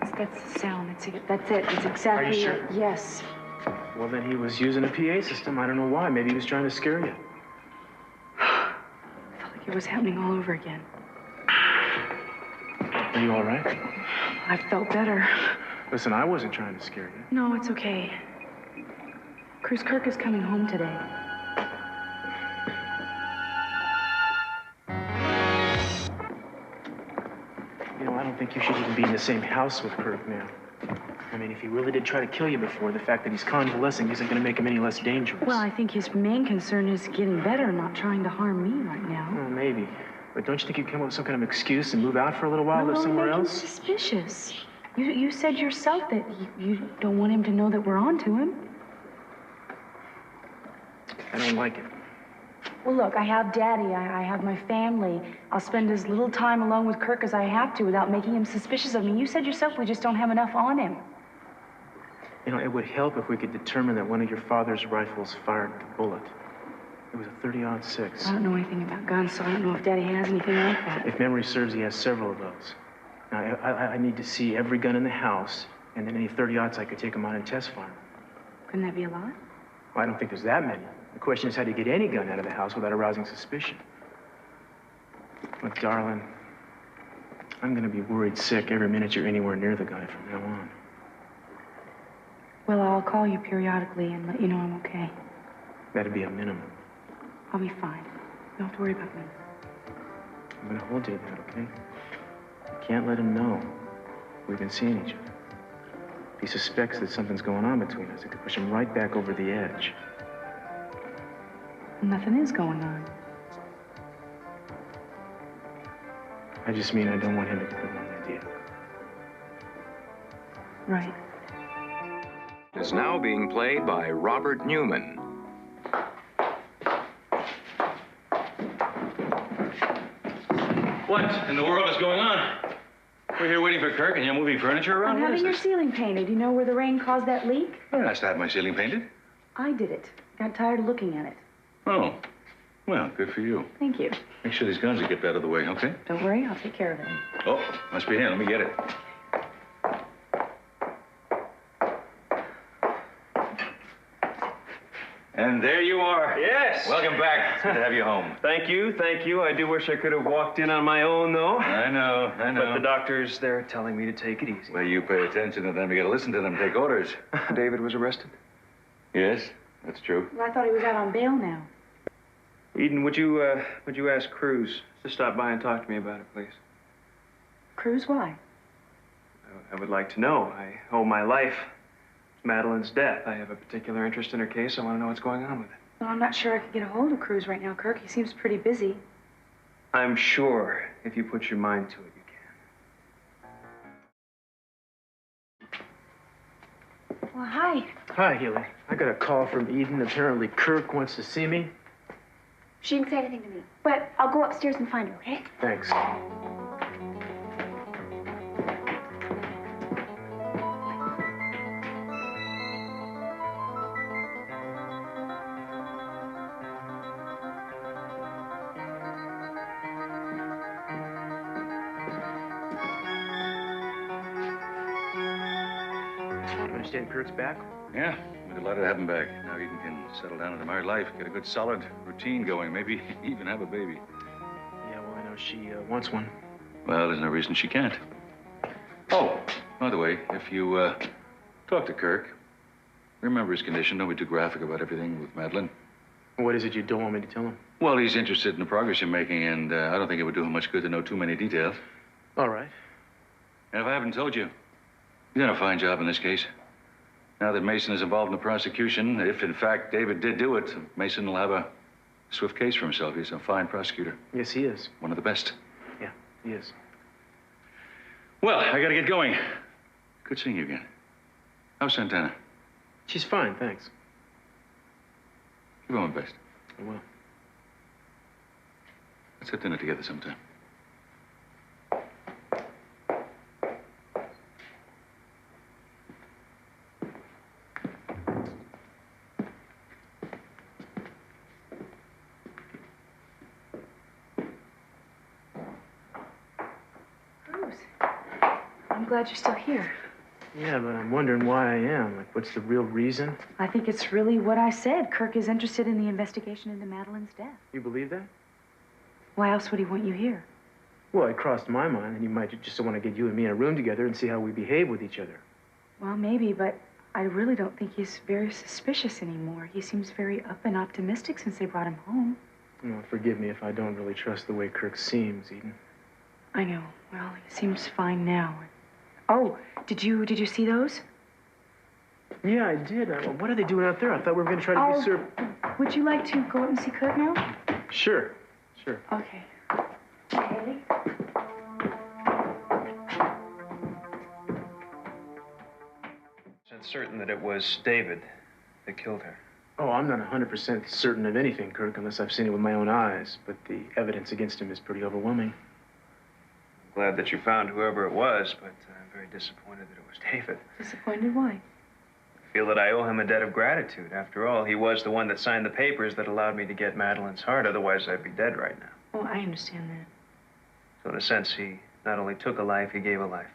That's the sound. That's it. It's exactly. Are you sure? Yes. Well, then he was using a PA system. I don't know why. Maybe he was trying to scare you. I felt like it was happening all over again. Are you all right? I felt better. Listen, I wasn't trying to scare you. No, it's okay. Cruz, Kirk is coming home today. You know, I don't think you should even be in the same house with Kirk now. I mean, if he really did try to kill you before, the fact that he's convalescing isn't going to make him any less dangerous. Well, I think his main concern is getting better, not trying to harm me right now. Well, maybe. But don't you think you'd come up with some kind of excuse and move out for a little while, live somewhere else? Suspicious. You said yourself that you don't want him to know that we're on to him. I don't like it. Well, look, I have Daddy. I have my family. I'll spend as little time alone with Kirk as I have to without making him suspicious of me. You said yourself we just don't have enough on him. You know, it would help if we could determine that one of your father's rifles fired the bullet. It was a .30-06. I don't know anything about guns, so I don't know if Daddy has anything like that. If memory serves, he has several of those. Now, I need to see every gun in the house, and then any .30-aughts I could take them on and test fire them. Couldn't that be a lot? Well, I don't think there's that many. The question is how to get any gun out of the house without arousing suspicion. Look, darling, I'm going to be worried sick every minute you're anywhere near the guy from now on. Well, I'll call you periodically and let you know I'm okay. That'd be a minimum. I'll be fine. You don't have to worry about me. I'm going to hold you to that, okay? You can't let him know we've been seeing each other. If he suspects that something's going on between us, it could push him right back over the edge. Nothing is going on. I just mean I don't want him to get the wrong idea. Right. Is now being played by Robert Newman. What in the world is going on? We're here waiting for Kirk, and you're moving furniture around? I'm having your ceiling painted. You know where the rain caused that leak? Very nice to have my ceiling painted. I did it. Got tired of looking at it. Oh, well, good for you. Thank you. Make sure these guns get out of the way, okay? Don't worry, I'll take care of it. Oh, must be him. Let me get it. And there you are. Yes. Welcome back. It's good to have you home. Thank you, thank you. I do wish I could have walked in on my own, though. I know. But the doctors, they're telling me to take it easy. Well, you pay attention to them. You gotta listen to them, take orders. David was arrested. Yes, that's true. Well, I thought he was out on bail now. Eden, would you ask Cruz to stop by and talk to me about it, please? Cruz, why? I would like to know. I owe my life to Madeline's death. I have a particular interest in her case. I want to know what's going on with it. Well, I'm not sure I could get a hold of Cruz right now, Kirk. He seems pretty busy. I'm sure if you put your mind to it, you can. Well, hi. Hi, Healy. I got a call from Eden. Apparently Kirk wants to see me. She didn't say anything to me, but I'll go upstairs and find her, okay? Thanks. You understand Kirk's back? Yeah, we're delighted to have him back. Now Eden can settle down into married life, get a good solid routine going, maybe even have a baby. Yeah, well, I know she wants one. Well, there's no reason she can't. Oh, by the way, if you talk to Kirk, remember his condition. Don't be too graphic about everything with Madeline. What is it you don't want me to tell him? Well, he's interested in the progress you're making, and I don't think it would do him much good to know too many details. All right. And if I haven't told you, you've done a fine job in this case. Now that Mason is involved in the prosecution, if in fact David did do it, Mason will have a swift case for himself. He's a fine prosecutor. Yes, he is. One of the best. Yeah, he is. Well, I gotta get going. Good seeing you again. How's Santana? She's fine, thanks. Give her my best. I will. Let's have dinner together sometime. I'm glad you're still here. Yeah, but I'm wondering why I am. Like, what's the real reason? I think it's really what I said. Kirk is interested in the investigation into Madeline's death. You believe that? Why else would he want you here? Well, it crossed my mind that he might just want to get you and me in a room together and see how we behave with each other. Well, maybe, but I really don't think he's very suspicious anymore. He seems very up and optimistic since they brought him home. Well, forgive me if I don't really trust the way Kirk seems, Eden. I know. Well, he seems fine now. Oh, did you see those? Yeah, I did. What are they doing out there? I thought we were going to try to be served. Would you like to go up and see Kirk now? Sure. Okay. Haley? It's certain that it was David that killed her. Oh, I'm not 100% certain of anything, Kirk, unless I've seen it with my own eyes. But the evidence against him is pretty overwhelming. I'm glad that you found whoever it was, but I'm very disappointed that it was David. Disappointed? Why? I feel that I owe him a debt of gratitude. After all, he was the one that signed the papers that allowed me to get Madeline's heart. Otherwise, I'd be dead right now. Oh, I understand that. So in a sense, he not only took a life, he gave a life.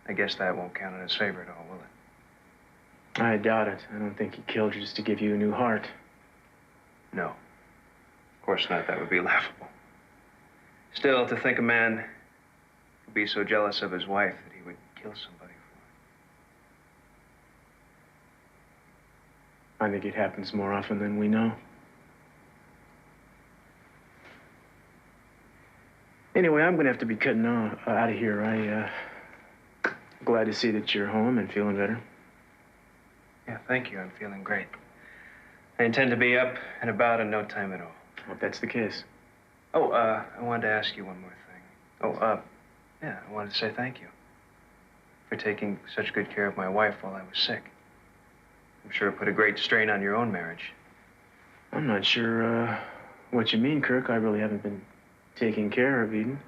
I guess that won't count in his favor at all, will it? I doubt it. I don't think he killed you just to give you a new heart. No. Of course not. That would be laughable. Still, to think a man could be so jealous of his wife that he would kill somebody for I think it happens more often than we know. Anyway, I'm going to have to be cutting out of here. Glad to see that you're home and feeling better. Yeah, thank you. I'm feeling great. I intend to be up and about in no time at all. I hope that's the case. Oh, I wanted to ask you one more thing. Oh, yeah, I wanted to say thank you for taking such good care of my wife while I was sick. I'm sure it put a great strain on your own marriage. I'm not sure what you mean, Kirk. I really haven't been taking care of Eden.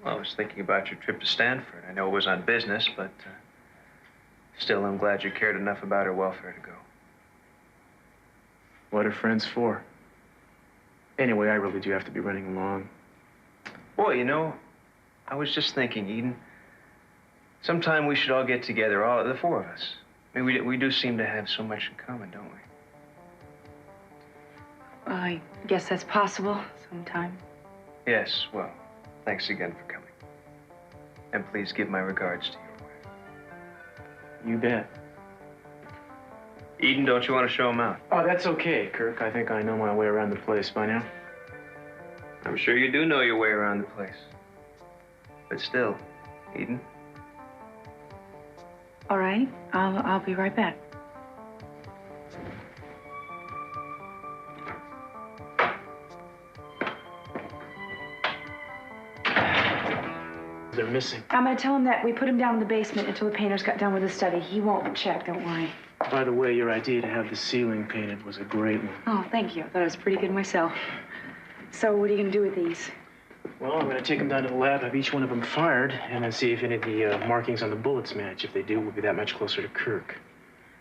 Well, I was thinking about your trip to Stanford. I know it was on business, but still, I'm glad you cared enough about her welfare to go. What are friends for? Anyway, I really do have to be running along. Boy, you know, I was just thinking, Eden, sometime we should all get together, all the four of us. I mean, we do seem to have so much in common, don't we? Well, I guess that's possible sometime. Yes, well, thanks again for coming. And please give my regards to your wife. You bet. Eden, don't you want to show him out? Oh, that's okay, Kirk. I think I know my way around the place by now. I'm sure you do know your way around the place. But still, Eden. All right, I'll be right back. They're missing. I'm gonna tell him that we put him down in the basement until the painters got done with his study. He won't check, don't worry. By the way, your idea to have the ceiling painted was a great one. Oh, thank you. I thought it was pretty good myself. So what are you gonna do with these? Well, I'm going to take them down to the lab, have each one of them fired, and then see if any of the markings on the bullets match. If they do, we'll be that much closer to Kirk.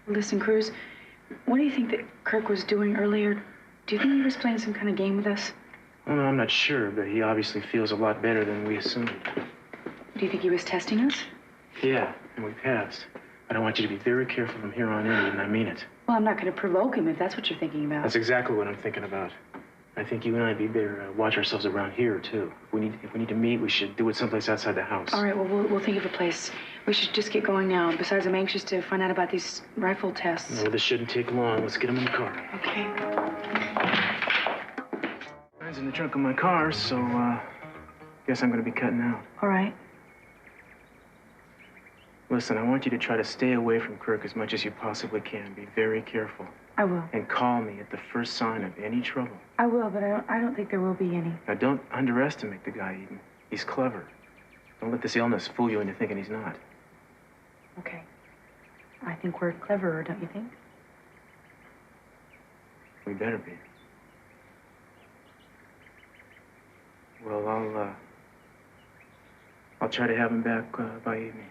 Listen, Cruz, what do you think that Kirk was doing earlier? Do you think he was playing some kind of game with us? Well, no, I'm not sure, but he obviously feels a lot better than we assumed. Do you think he was testing us? Yeah, and we passed. But I want you to be very careful from here on in, and I mean it. Well, I'm not gonna provoke him if that's what you're thinking about. That's exactly what I'm thinking about. I think you and I better watch ourselves around here, too. If we need to meet, we should do it someplace outside the house. All right, well, we'll think of a place. We should just get going now. Besides, I'm anxious to find out about these rifle tests. No, this shouldn't take long. Let's get them in the car. Okay. Mine's in the trunk of my car, so, guess I'm gonna be cutting out. All right. Listen, I want you to try to stay away from Kirk as much as you possibly can. Be very careful. I will. And call me at the first sign of any trouble. I will, but I don't think there will be any. Now, don't underestimate the guy, Eden. He's clever. Don't let this illness fool you into thinking he's not. Okay. I think we're cleverer, don't you think? We better be. Well, I'll try to have him back by evening.